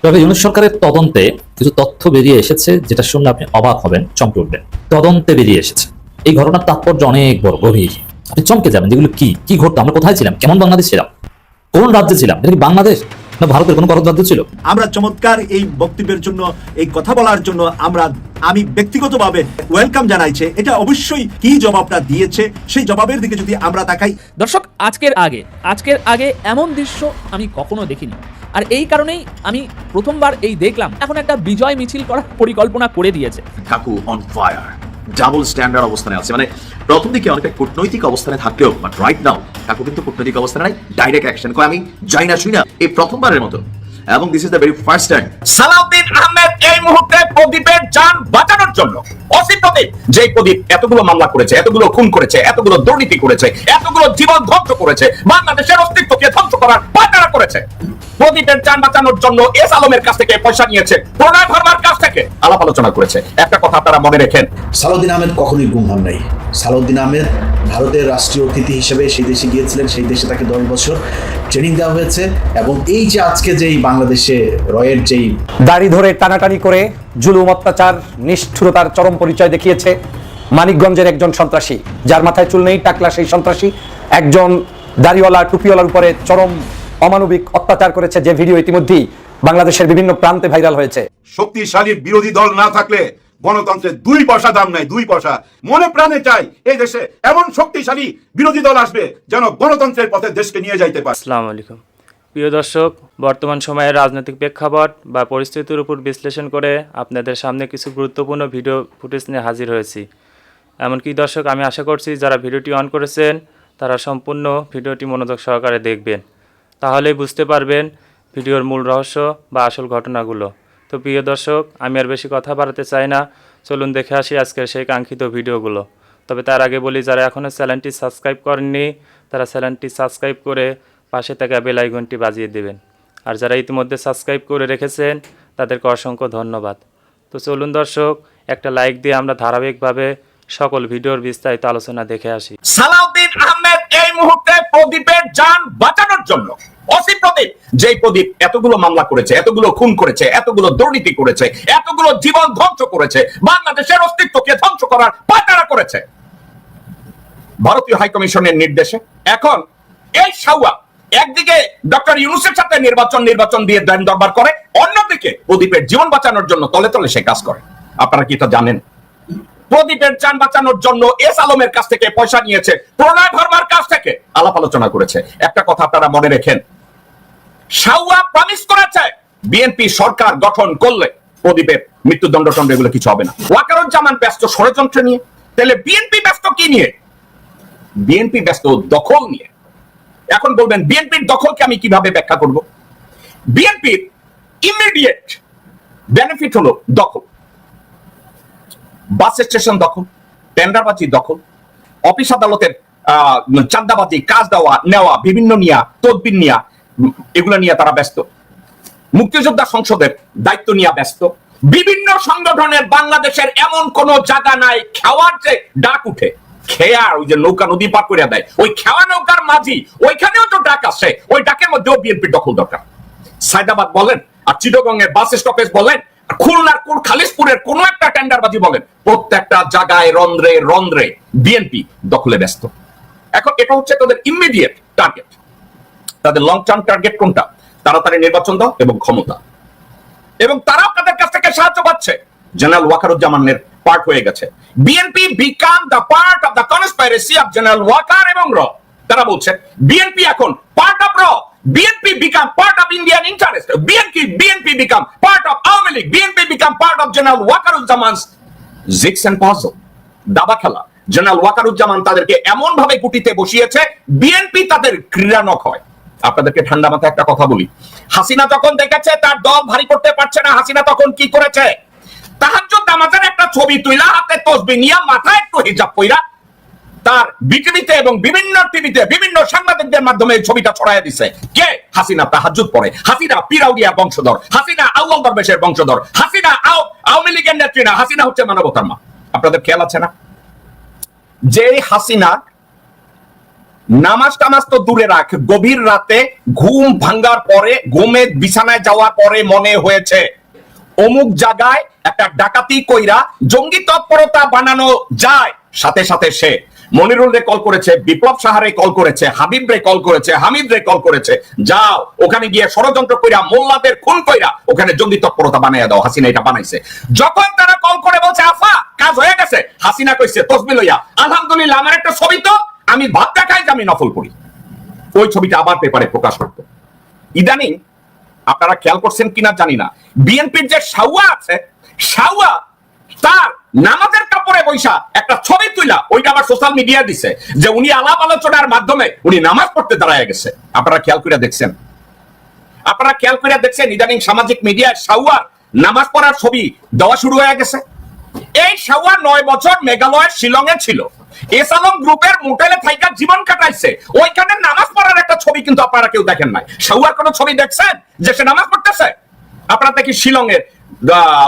তবে ইউনূস সরকারের তদন্তে কিছু তথ্য বেরিয়ে এসেছে, যেটা শুনলে আপনি অবাক হবেন, চমকে উঠবেন। তদন্তে বেরিয়ে এসেছে এই ঘটনার তাৎপর্য অনেক বড়, গভীর। আপনি চমকে যাবেন যেগুলো কি কি ঘটতো, আমরা কোথায় ছিলাম, কেমন বাংলাদেশ ছিলাম, কোন রাজ্যে ছিলাম, এটা কি বাংলাদেশ না ভারতের কোনো পরত রাজ্য ছিল? আমরা চমৎকার এই বক্তব্যের জন্য, এই কথা বলার জন্য আমি ব্যক্তিগতভাবে ওয়েলকাম জানাইছে। এটা অবশ্যই কি জবাবটা দিয়েছে সেই জবাবের দিকে যদি আমরা তাকাই। দর্শক, আজকের আগে এমন দৃশ্য আমি কখনো দেখিনি, আর এই কারণেই আমি প্রথমবার এই দেখলাম। এখন একটা বিজয় মিছিল করার পরিকল্পনা করে দিয়েছে। কাকু অন ফায়ার, ডাবল স্ট্যান্ডার্ড অবস্থানে আছে। মানে প্রথম দিকে অনেকটা কূটনৈতিক অবস্থানে থাকলেও বাট রাইট নাও কাকু কিন্তু কূটনৈতিক অবস্থানে নাই, ডাইরেক্ট অ্যাকশন কয় আমি যাই না শুই না, এই প্রথমবারের মতো। এবং this is the very first time Salauddin Ahmed এই মুহূর্তে প্রদীপের জান বাঁচানোর জন্য প্রদীপ, যে প্রদীপ এতগুলো মামলা করেছে, এতগুলো খুন করেছে, এতগুলো দুর্নীতি করেছে, এতগুলো জীবন ধ্বংস করেছে, বাংলাদেশের অস্তিত্বকে ধ্বংস করার পায়তারা করেছে, প্রদীপের জান বাঁচানোর জন্য এস আলমের কাছ থেকে পয়সা নিয়েছে, প্রণয় ভার্মার কাছ থেকে আলাপ আলোচনা করেছে। একটা কথা আপনারা মনে রেখেন, সালাউদ্দিন আহমেদ কখনোই গুম হন নাই। সালাউদ্দিন আহমেদ ভারতের রাষ্ট্রীয় অতিথি হিসেবে সেই দেশে গিয়েছিলেন, সেই দেশে তাকে 10 বছর ট্রেনিং দেওয়া হয়েছে। এবং এই যে আজকে যেই বাংলাদেশে রয়ের যেই দাড়ি ধরে টানাটানি করে জুলুম, অত্যাচার, নিষ্ঠুরতার চরম পরিচয় দেখিয়েছে মানিকগঞ্জের একজন সন্ত্রাসী, যার মাথায় চুল নেই, টাকলা সেই সন্ত্রাসী একজন দাড়িওয়ালা টুপিওয়ালার উপরে চরম অমানবিক অত্যাচার করেছে, যে ভিডিও ইতিমধ্যেই বাংলাদেশের বিভিন্ন প্রান্তে ভাইরাল হয়েছে। শক্তিশালী বিরোধী দল না থাকলে গণতন্ত্রের 2 পয়সা দাম নাই, 2 পয়সা। মনে প্রাণে চাই এই দেশে এমন শক্তিশালী বিরোধী দল আসবে যেন গণতন্ত্রের পথে দেশকে নিয়ে যাইতে পারে। আসসালামু আলাইকুম প্রিয় দর্শক, বর্তমান সময়ের রাজনৈতিক প্রেক্ষাপট বা পরিস্থিতির উপর বিশ্লেষণ করে আপনাদের সামনে কিছু গুরুত্বপূর্ণ ভিডিও ফুটেজ নিয়ে হাজির হয়েছি। এমনকি দর্শক, আমি আশা করছি যারা ভিডিওটি অন করেছেন তারা সম্পূর্ণ ভিডিওটি মনোযোগ সহকারে দেখবেন, তাহলেই বুঝতে পারবেন ভিডিওর মূল রহস্য বা আসল ঘটনাগুলো। তো প্রিয় দর্শক, আমি আর বেশি কথা বাড়াতে চাই না, চলুন দেখে আসি আজকের সেই কাঙ্ক্ষিত ভিডিওগুলো। তবে তার আগে বলি, যারা এখনও চ্যানেলটি সাবস্ক্রাইব করেননি তারা চ্যানেলটি সাবস্ক্রাইব করে পাশে থাকা বেল আইকনটি বাজিয়ে দেবেন, আর যারা ইতিমধ্যে সাবস্ক্রাইব করে রেখেছেন তাদেরকে অসংখ্য ধন্যবাদ। তো চলুন দর্শক, একটা লাইক দিয়ে আমরা ধারাবাহিকভাবে সকল ভিডিওর বিস্তারিত আলোচনা দেখে আসি। সালাউদ্দিন আহমেদ এই মুহূর্তে প্রদীপের জান বাঁচানোর জন্য প্রদীপ, যে প্রদীপ এতগুলো মামলা করেছে, এতগুলো খুন করেছে, এতগুলো দুর্নীতি করেছে, এতগুলো জীবন ধ্বংস করেছে, বাংলাদেশের অস্তিত্বকে ধ্বংস করার পায়তারা করেছে, ভারতীয় হাইকমিশনের নির্দেশে এখন এই সাউয়া একদিকে ডক্টর ইউনূসের সাথে নির্বাচন দিয়ে দেন দরবার করে, অন্যদিকে প্রদীপের জীবন বাঁচানোর জন্য তলে তলে সে কাজ করে। আপনারা কি তা জানেন? প্রদীপের জান বাঁচানোর জন্য এস আলমের কাছ থেকে পয়সা নিয়েছে, প্রণয় ভার্মার কাছ থেকে আলাপ আলোচনা করেছে। একটা কথা আপনারা মনে রেখেন, সাউয়া প্রমিস করেছে বিএনপি সরকার গঠন করলে প্রদীপের মৃত্যুদণ্ড টন্ড এগুলো কিছু হবে না। ওয়াকারুজ্জামান ব্যস্ত ষড়যন্ত্র নিয়ে, তাহলে বিএনপি ব্যস্ত কি নিয়ে? বিএনপি ব্যস্ত দখল নিয়ে। এখন বলবেন বিএনপির দখলকে আমি কিভাবে ব্যাখ্যা করব? বিএনপির ইমিডিয়েট বেনিফিট হলো দখল, বাস স্টেশন দখল, টেন্ডারবাজি দখল, অফিস আদালতের চাঁদাবাজি, কাজ দেওয়া নেওয়া, বিভিন্ন নিয়া তদবির নিয়া, এগুলো নিয়ে তারা ব্যস্ত। মুক্তিযোদ্ধা সংসদের দায়িত্ব নিয়ে ব্যস্ত। বিভিন্ন সংগঠনের বাংলাদেশের এমন কোন জায়গা নাই খাওয়ার যে ডাক উঠে, খেয়ার ওই যে নৌকা নদী পার করে দেয়, ওই খেওয়া নৌকার মাঝি, ওইখানেও তো ডাক আসে, ওই ডাকের মধ্যেও বিএনপির দখল দরকার। সায়দাবাদ বলেন আর চিটাগংয়ের বাস স্টপেজ বলেন, খুলনার খালিশপুরের কোন একটা টেন্ডারবাজি বলেন, প্রত্যেকটা জায়গায় রন্ধ্রে রন্ধ্রে বিএনপি দখলে ব্যস্ত। এখন এটা হচ্ছে তাদের ইমিডিয়েট টার্গেট। তাদের লং টার্ম টার্গেট কোনটা? তাড়াতাড়ি নির্বাচন দাও এবং ক্ষমতা। এবং তারা আপনাদের কাছ থেকে সাহায্য পাচ্ছে। জেনারেল ওয়াকারুজ্জামানের পার্ট হয়ে গেছে। BNP become the part of the conspiracy of general Waker এবং র। তারা বলছে বিএনপি এখন পার্ট অফ র, BNP become part of Indian interest, BNP become part of Awami League, BNP become part of general Wakeruzzaman's jigs and puzzle, দাবা খেলা। জেনারেল ওয়াকারুজ্জামান তাদেরকে এমন ভাবে গুটিতে বসিয়েছে, বিএনপি তাদের ক্রীড়ানক হয়। আপনাদেরকে ঠান্ডা মাথায় একটা কথা বলি, হাসিনা যখন দেখেছে তার দল ভারী করতে পারছে না, হাসিনা তখন কি করেছে? তাহাজ্জুদ নামাজের একটা ছবি তুইলা হাতে তসবিহ নিয়া মাথায় একটু হিজাব কইরা তার বিটিভিতে এবং বিভিন্ন টিভিতে বিভিন্ন সাংবাদিকদের মাধ্যমে এই ছবিটা ছড়াইয়া দিছে। কে? হাসিনা তাহাজ্জুদ পড়ে, হাসিনা পিরাউলিয়া বংশধর, হাসিনা আউয়াল দরবেশের বংশধর, হাসিনা আওয়ামী লীগের নেত্রী না, হাসিনা হচ্ছে মানবতার মা। আপনাদের খেয়াল আছে না যে হাসিনা নামাজ টামাজ তো দূরে রাখ, গভীর রাতে ঘুম ভাঙ্গার পরে, ঘুমে বিছানায় যাওয়ার পরে মনে হয়েছে অমুক জায়গায় একটা ডাকাতি কইরা জঙ্গি তৎপরতা বানানো যায়, সাথে সাথে সে মনিরুল রে কল করেছে, বিপ্লব সাহারে কল করেছে, হাবিব রে কল করেছে, হামিদ রে কল করেছে, যাও ওখানে গিয়ে ষড়যন্ত্র কইরা মোল্লাদের খুন কইরা ওখানে জঙ্গি তৎপরতা বানাইয়া দাও। হাসিনা এটা বানাইছে। যখন তারা কল করে বলছে আফা কাজ হয়ে গেছে, হাসিনা কইছে তসবিহ লইয়া আলহামদুলিল্লাহ আমার একটা ছবি তো, আমি ভাত দেখাই যে আমি নফল করি। ওই ছবিটা আবার পেপারে প্রকাশ করতো। ইদানিং আপনারা খেয়াল করছেন কিনা জানি না, বিএনপির যে সাউয়া আছে, সাউয়া তার নামাজের কাপড়ে বৈশা একটা ছবি তুইলা ওইটা আবার সোশ্যাল মিডিয়া দিছে যে উনি আলাপ আলোচনার মাধ্যমে উনি নামাজ পড়তে দাঁড়ায় গেছে। আপনারা খেয়াল করে দেখছেন? আপনারা খেয়াল করে দেখছেন ইদানিং সামাজিক মিডিয়ায় সাউয়ার নামাজ পড়ার ছবি দেওয়া শুরু হয়ে গেছে। এই সাউয়া 9 বছর মেঘালয়ের শিলংয়ে ছিল, এসালম গ্রুপের মোটেলে থাইকা জীবন কাটাইছে, ওইখানে নামাজ পড়ার একটা ছবি কিন্তু আপনারা কেউ দেখেন নাই। সাউয়ার কোনো ছবি দেখছেন যে সে নামাজ পড়তেছে? আপনারা দেখি শিলংয়ের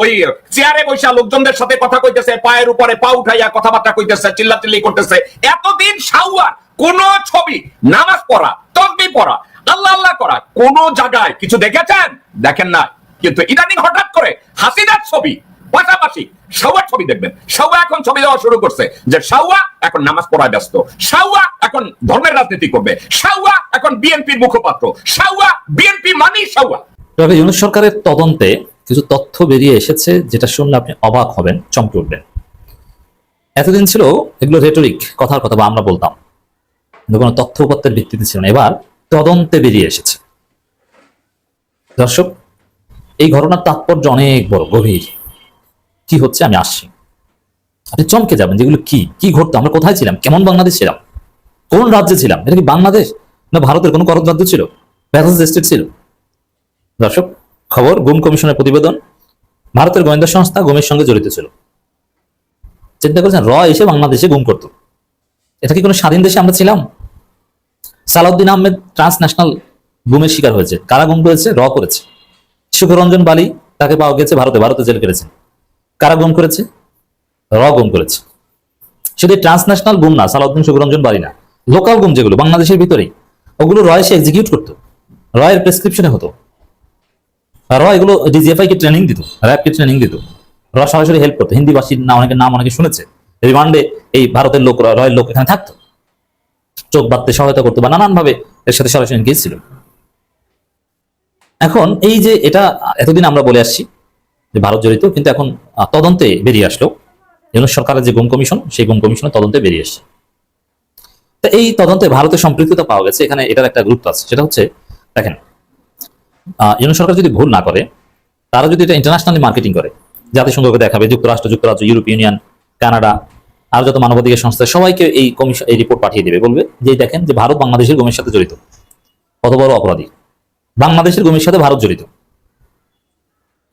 ওই চেয়ারে বৈশা লোকজনদের সাথে কথা কইতেছে, পায়ের উপরে পা উঠাইয়া কথাবার্তা কইতেছে, চিল্লাচিল্লি করতেছে। এতদিন সাউয়ার কোন ছবি নামাজ পড়া, তাসবিহ পড়া, আল্লাহ আল্লাহ করা কোন জায়গায় কিছু দেখেছেন? দেখেন না। কিন্তু ইদানিং হঠাৎ করে হাসিনার ছবি পাশাপাশি সাউয়ার ছবি দেখবেন। সাউয়া এখন ছবি দেওয়া শুরু করছে যে সাউয়া এখন নামাজ পড়ায় ব্যস্ত, সাউয়া এখন ধর্মের রাজনীতি করবে, সাউয়া এখন বিএনপির মুখপাত্র, সাউয়া বিএনপি মানি সাউয়া। তবে ইউনূস সরকারের তদন্তে কিছু তথ্য বেরিয়ে এসেছে যেটা শুনলে আপনি অবাক হবেন, চমকে উঠবেন। এতদিন ছিল এগুলো রেটরিক, কথার কথা বা আমরা বলতাম, কিন্তু কোনো তথ্য উপাত্তের ভিত্তিতে ছিল না। এবার তদন্তে বেরিয়ে এসেছে। দর্শক, এই ঘটনার তাৎপর্য অনেক বড়, গভীর। কি হচ্ছে আমি আসছি, আপনি চমকে যাবেন যেগুলো কি কি ঘটতো, আমরা কোথায় ছিলাম, কেমন বাংলাদেশ ছিলাম, কোন রাজ্যে ছিলাম, এটা কি বাংলাদেশ না ভারতের কোনো করদ রাজ্য ছিল, প্যারাস স্টেট ছিল? দর্শক, খবর গুম কমিশনের প্রতিবেদন, ভারতের গোয়েন্দা সংস্থা গুমের সঙ্গে জড়িত ছিল। চিন্তা করেছেন, র এসে বাংলাদেশে গুম করতো। এটা কি কোনো স্বাধীন দেশে আমরা ছিলাম? সালাউদ্দিন আহমেদ ট্রান্সন্যাশনাল গুমের শিকার হয়েছে। কারা গুম করেছে? র করেছে। সুখরঞ্জন বালি, তাকে পাওয়া গেছে ভারতে জেল কেটেছেন। কারা গুম করেছে? র গুম করেছে। শুধু ট্রান্সন্যাশনাল গুম না, সালাউদ্দিন সুখরঞ্জন বালি না, লোকাল গুম যেগুলো বাংলাদেশের ভিতরেই, ওগুলো র এসে এক্সিকিউট করতো, রয়ের প্রেসক্রিপশনে হতো। র এগুলো ডিজিএফআই কে ট্রেনিং দিত, র্যাবকে ট্রেনিং দিত, র সরাসরি হেল্প করতো। হিন্দি ভাষীর না অনেকের নাম অনেকে শুনেছে। রিমান্ডে এই ভারতের লোক, রয়ের লোক এখানে থাকতো, চোখ বাঁধতে সহায়তা করতো বা নানান ভাবে এর সাথে সরাসরি এনগেজ ছিল। এখন এই যে এটা এতদিন আমরা বলে আসছি যে ভারত জড়িত, কিন্তু এখন তদন্তে বেরিয়ে আসলো। ইউনূস সরকারের যে গুম কমিশন, সেই গুম কমিশনের তদন্তে বেরিয়ে এসছে। তো এই তদন্তে ভারতের সম্পৃক্ততা পাওয়া গেছে। এখানে এটার একটা গুরুত্ব আছে, সেটা হচ্ছে দেখেন, ইউনূস সরকার যদি ভুল না করে, তারা যদি এটা ইন্টারন্যাশনালি মার্কেটিং করে, জাতিসংঘকে দেখাবে, যুক্তরাজ্য, ইউরোপিয়ান ইউনিয়ন, কানাডা, আর যত মানবাধিকার সংস্থা সবাইকে এই কমিশন, এই রিপোর্ট পাঠিয়ে দেবে, বলবে যে দেখেন যে ভারত বাংলাদেশের গুমের সাথে জড়িত, কত বড় অপরাধী, বাংলাদেশের গুমের সাথে ভারত জড়িত।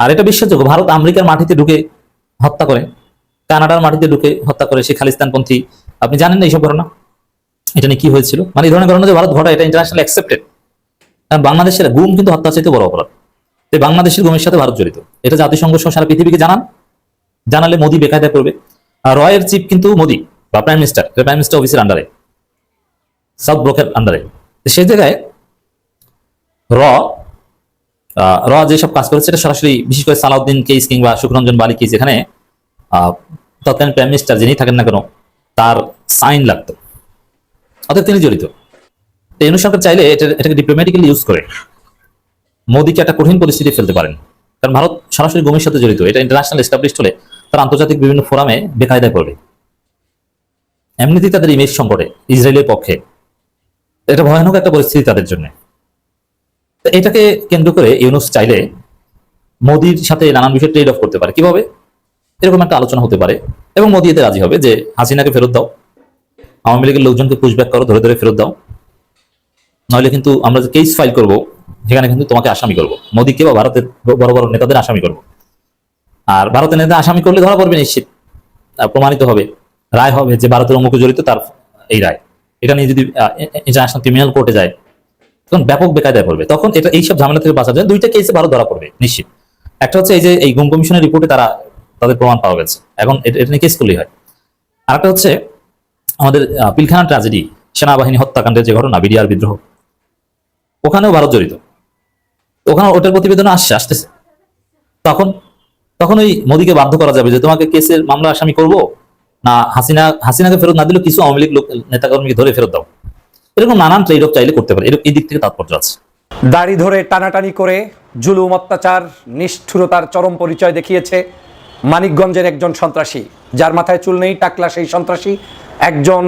আর এটা বিশ্বাসযোগ্য, ভারত আমেরিকার মাটিতে ঢুকে হত্যা করে, কানাডার মাটিতে ঢুকে হত্যা করে সেই খালিস্তানপন্থী, আপনি জানেন না এইসব ঘটনা? এটা নিয়ে কি হয়েছিল, মানে এই ধরনের ঘটনা যে ভারত ঘটায়, এটা ইন্টারন্যাশনাল অ্যাকসেপ্টেড। কারণ বাংলাদেশের গুম কিন্তু হত্যার চাইতে বড় অপরাধ। তাই বাংলাদেশের গুমের সাথে ভারত জড়িত, এটা জাতিসংঘ সহ সারা পৃথিবীকে জানালে মোদি বেকায়দা করবে। আর রয়ের চিফ কিন্তু মোদি বা প্রাইম মিনিস্টার অফিসের আন্ডারে, সাউথ ব্লকের আন্ডারে। সেই জায়গায় র যেসব কাজ করেছে, এটা সরাসরি, বিশেষ করে সালাউদ্দিন কেস কিংবা সুখরঞ্জন বালি কেস, এখানে তৎকালীন প্রাইম মিনিস্টার যিনি থাকেন না কেন, তার সাইন লাগতো, অতএব তিনি জড়িত। ইউনূস সরকার চাইলে এটাকে ডিপ্লোম্যাটিক্যালি ইউজ করে মোদিকে একটা কঠিন পরিস্থিতি ফেলতে পারেন। কারণ ভারত সরাসরি গুমের সাথে জড়িত, এটা ইন্টারন্যাশনাল এস্টাবলিশড হলে তারা আন্তর্জাতিক বিভিন্ন ফোরামে বেকায়দায় পড়বে। এমনিতেই তাদের ইমেজ সংকটে, ইসরায়েলের পক্ষে এটা ভয়ানক একটা পরিস্থিতি তাদের জন্য। এটাকে কেন্দ্র করে ইউনূস চাইলে মোদির সাথে নানান বিষয় ট্রেড অফ করতে পারে। কিভাবে? এরকম একটা আলোচনা হতে পারে এবং মোদি এতে রাজি হবে যে হাসিনাকে ফেরত দাও, আওয়ামী লীগের লোকজনকে পুশব্যাক করো, ধরে ধরে ফেরত দাও, নইলে কিন্তু আমরা যে কেস ফাইল করবো সেখানে কিন্তু তোমাকে আসামি করবো, মোদিকে বা ভারতের বড় বড় নেতাদের আসামি করবো। আর ভারতের নেতা আসামি করলে ধরা পড়বে নিশ্চিত, প্রমাণিত হবে, রায় হবে যে ভারতের অমুক জড়িত, তার এই রায়। এটা নিয়ে যদি ইন্টারন্যাশনাল ক্রিমিনাল কোর্টে যায়, তখন ব্যাপক বেকায়দায় পড়বে। তখন এটা এইসব ঝামেলা থেকে বাঁচা যায়। দুইটা কেসে ভারত ধরা পড়বে নিশ্চিত। একটা হচ্ছে এই যে এই গুম কমিশনের রিপোর্টে তাদের প্রমাণ পাওয়া গেছে, এখন এটা নিয়ে কেস করলেই হয়। আর একটা হচ্ছে আমাদের পিলখানা ট্র্যাজেডি, সেনাবাহিনী হত্যাকাণ্ডের যে ঘটনা, বিডিআর বিদ্রোহ, ওখানেও ভারত জড়িত। ওখানে ওটার প্রতিবেদন আসতেছে। তখন তখন ওই মোদীকে বাধ্য করা যাবে যে তোমাকে কেসের মামলা আসামি করবো না, হাসিনাকে ফেরত না দিলে কিছু আওয়ামী লীগ নেতাকর্মীকে ধরে ফেরত দাও। এরকম নানান ট্রেড অফ চাইলে করতে পারে, এই দিক থেকে তাৎপর্য আছে। দাড়ি ধরে টানাটানি করে জুলুম, অত্যাচার, নিষ্ঠুরতার চরম পরিচয় দেখিয়েছে মানিকগঞ্জের একজন সন্ত্রাসী, যার মাথায় চুল নেই, টাকলা সেই সন্ত্রাসী একজন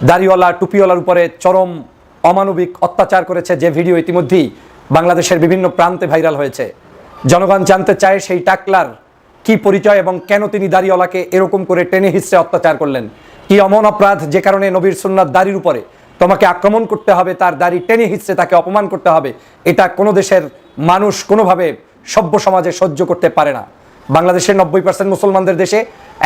দাড়িওয়ালা টুপিওয়ালার উপরে চরম অমানবিক অত্যাচার করেছে, যে ভিডিও ইতিমধ্যেই বাংলাদেশের বিভিন্ন প্রান্তে ভাইরাল হয়েছে। জনগণ জানতে চায় সেই টাকলার কি পরিচয় এবং কেন তিনি দাড়িওয়ালাকে এরকম করে টেনে হিঁচড়ে অত্যাচার করলেন। কি অমন অপরাধ যে কারণে নবীর সুন্নাত দাড়ির উপরে তোমাকে আক্রমণ করতে হবে, তার দাড়ি টেনে হিঁচড়ে তাকে অপমান করতে হবে? এটা কোনো দেশের মানুষ কোনোভাবে সভ্য সমাজে সহ্য করতে পারে না। বাংলাদেশের 90% মুসলমানদের দেশে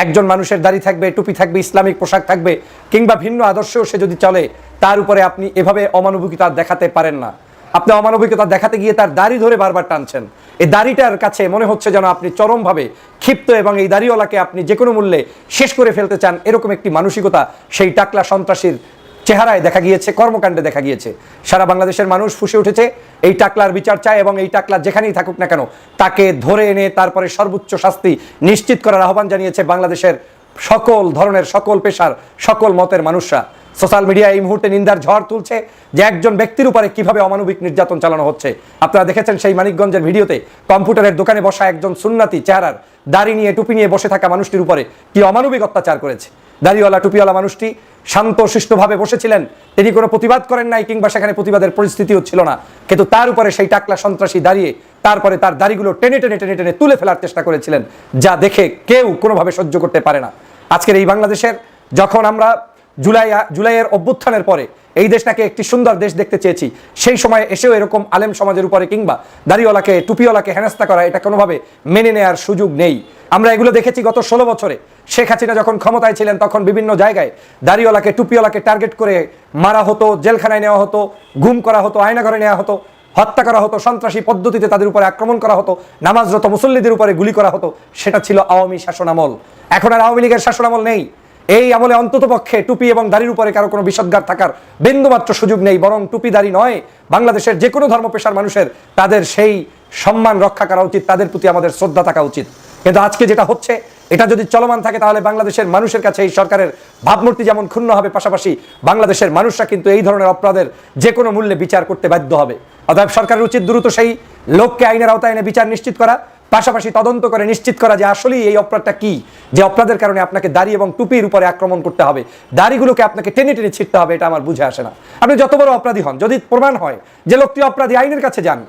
একজন মানুষের দাড়ি থাকবে, টুপি থাকবে, ইসলামিক পোশাক থাকবে, কিংবা ভিন্ন আদর্শেও সে যদি চলে, তার উপরে আপনি এভাবে অমানবিকতা দেখাতে পারেন না। আপনি অমানবিকতা দেখাতে গিয়ে তার দাড়ি ধরে বারবার টানছেন। এই দাড়িটার কাছে মনে হচ্ছে যেন আপনি চরমভাবে ক্ষিপ্ত এবং এই দাড়িওয়ালাকে আপনি যে কোনো মূল্যে শেষ করে ফেলতে চান, এরকম একটি মানসিকতা সেই টাকলা সন্ত্রাসীর চেহারায় দেখা গিয়েছে, কর্মকাণ্ডে দেখা গিয়েছে। সারা বাংলাদেশের মানুষ ফুঁসে উঠেছে, এই টাকলার বিচার চায় এবং এই টাকলা যেখানেই থাকুক না কেন তাকে ধরে এনে তারপরে সর্বোচ্চ শাস্তি নিশ্চিত করার আহ্বান জানিয়েছে বাংলাদেশের সকল ধরনের, সকল পেশার, সকল মতের মানুষরা। সোশ্যাল মিডিয়া এই মুহূর্তে নিন্দার ঝড় তুলছে যে একজন ব্যক্তির উপরে কিভাবে অমানবিক নির্যাতন চালানো হচ্ছে। আপনারা দেখেছেন সেই মানিকগঞ্জের ভিডিওতে কম্পিউটারের দোকানে বসা একজন সুন্নাতি চেহারার দাড়ি নিয়ে টুপি নিয়ে বসে থাকা মানুষটির উপরে কি অমানবিক অত্যাচার করেছে। দাড়িওয়ালা টুপিওয়ালা মানুষটি শান্ত শিষ্টভাবে বসেছিলেন, তিনি কোনো প্রতিবাদ করেন নাই, কিংবা সেখানে প্রতিবাদের পরিস্থিতিও ছিল না, কিন্তু তার উপরে সেই টাকলা সন্ত্রাসী দাঁড়িয়ে তারপরে তার দাড়িগুলো টেনে টেনে টেনে টেনে তুলে ফেলার চেষ্টা করেছিলেন, যা দেখে কেউ কোনোভাবে সহ্য করতে পারে না। আজকের এই বাংলাদেশের, যখন আমরা জুলাইয়ের অভ্যুত্থানের পরে এই দেশটাকে একটি সুন্দর দেশ দেখতে চেয়েছি, সেই সময় এসেও এরকম আলেম সমাজের উপরে কিংবা দাড়িওয়ালাকে টুপিওয়ালাকে হেনস্থা করা, এটা কোনোভাবে মেনে নেওয়ার সুযোগ নেই। আমরা এগুলো দেখেছি গত 16 বছরে। শেখ হাসিনা যখন ক্ষমতায় ছিলেন তখন বিভিন্ন জায়গায় দাড়িওয়ালাকে টুপিওয়ালাকে টার্গেট করে মারা হতো, জেলখানায় নেওয়া হতো, গুম করা হতো, আয়নাঘরে নেওয়া হতো, হত্যা করা হতো, সন্ত্রাসী পদ্ধতিতে তাদের উপরে আক্রমণ করা হতো, নামাজরত মুসল্লিদের উপরে গুলি করা হতো। সেটা ছিল আওয়ামী শাসনামল। এখন আর আওয়ামী লীগের শাসনামল নেই। এই আমলে অন্তত পক্ষে টুপি এবং দাড়ির উপরে কারো কোনো বিষদগার থাকার বিন্দুমাত্র সুযোগ নেই, বরং টুপি দাড়ি নয়, বাংলাদেশের যে কোনো ধর্ম পেশার মানুষের তাদের সেই সম্মান রক্ষা করা উচিত, তাদের প্রতি আমাদের শ্রদ্ধা থাকা উচিত। কিন্তু আজকে যেটা হচ্ছে, এটা যদি চলমান থাকে তাহলে বাংলাদেশের মানুষের কাছে এই সরকারের ভাবমূর্তি যেমন ক্ষুণ্ণ হবে, পাশাপাশি বাংলাদেশের মানুষরা কিন্তু এই ধরনের অপরাধের যে কোনো মূল্যে বিচার করতে বাধ্য হবে। অতএব সরকারের উচিত দ্রুত সেই লোককে আইনের আওতায় এনে বিচার নিশ্চিত করা, পাশাপাশি তদন্ত করে নিশ্চিত করা যে আসলেই এই অপরাধটা কি, যে অপরাধের কারণে আপনাকে দাড়ি এবং টুপির উপরে আক্রমণ করতে হবে, দাড়িগুলোকে আপনাকে টেনে টেনে ছিঁড়তে হবে। এটা আমার বুঝে আসে না। আপনি যত বড় অপরাধী হন, যদি প্রমাণ হয় যে লোকটি অপরাধী, আইনের কাছে যান,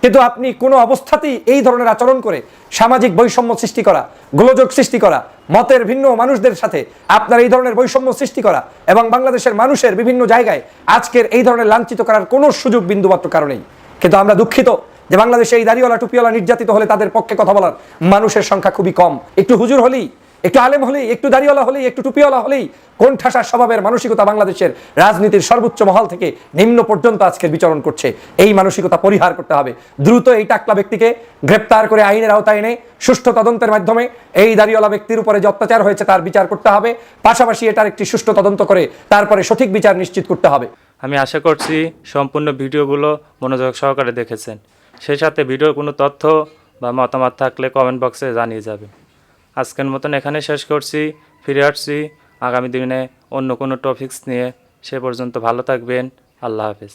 কিন্তু আপনি কোনো অবস্থাতেই এই ধরনের আচরণ করে সামাজিক বৈষম্য সৃষ্টি করা, গোলযোগ সৃষ্টি করা, মতের ভিন্ন মানুষদের সাথে আপনার এই ধরনের বৈষম্য সৃষ্টি করা এবং বাংলাদেশের মানুষের বিভিন্ন জায়গায় আজকের এই ধরনের লাঞ্ছিত করার কোনো সুযোগ বিন্দুমাত্র কারণেই। কিন্তু আমরা দুঃখিত যে বাংলাদেশে এই দাড়িওয়ালা টুপিওয়ালা নির্যাতিত হলে তাদের পক্ষে কথা বলার মানুষের সংখ্যা খুবই কম। একটু হুজুর হলেই, একটু আলেম হলেই, একটু দাড়িওয়ালা হলেই, একটু টুপিওয়ালা হলেই কোণঠাসা স্বভাবের মানসিকতা বাংলাদেশের রাজনীতির সর্বোচ্চ মহল থেকে নিম্ন পর্যন্ত আজকের বিচরণ করছে। এই মানসিকতা পরিহার করতে হবে। দ্রুত এই টাকলা ব্যক্তিকে গ্রেপ্তার করে আইনের আওতায় এনে সুষ্ঠু তদন্তের মাধ্যমে এই দাড়িওয়ালা ব্যক্তির উপরে যে অত্যাচার হয়েছে তার বিচার করতে হবে, পাশাপাশি এটার একটি সুষ্ঠু তদন্ত করে তারপরে সঠিক বিচার নিশ্চিত করতে হবে। আমি আশা করছি সম্পূর্ণ ভিডিওগুলো মনোযোগ সহকারে দেখেছেন। সেই সাথে ভিডিওর কোনো তথ্য বা মতামত থাকলে কমেন্ট বক্সে জানিয়ে যাবেন। আজকের মতন এখানে শেষ করছি। ফিরে আসছি আগামী দিনে অন্য কোনো টপিকস নিয়ে। সে পর্যন্ত ভালো থাকবেন। আল্লাহ হাফেজ।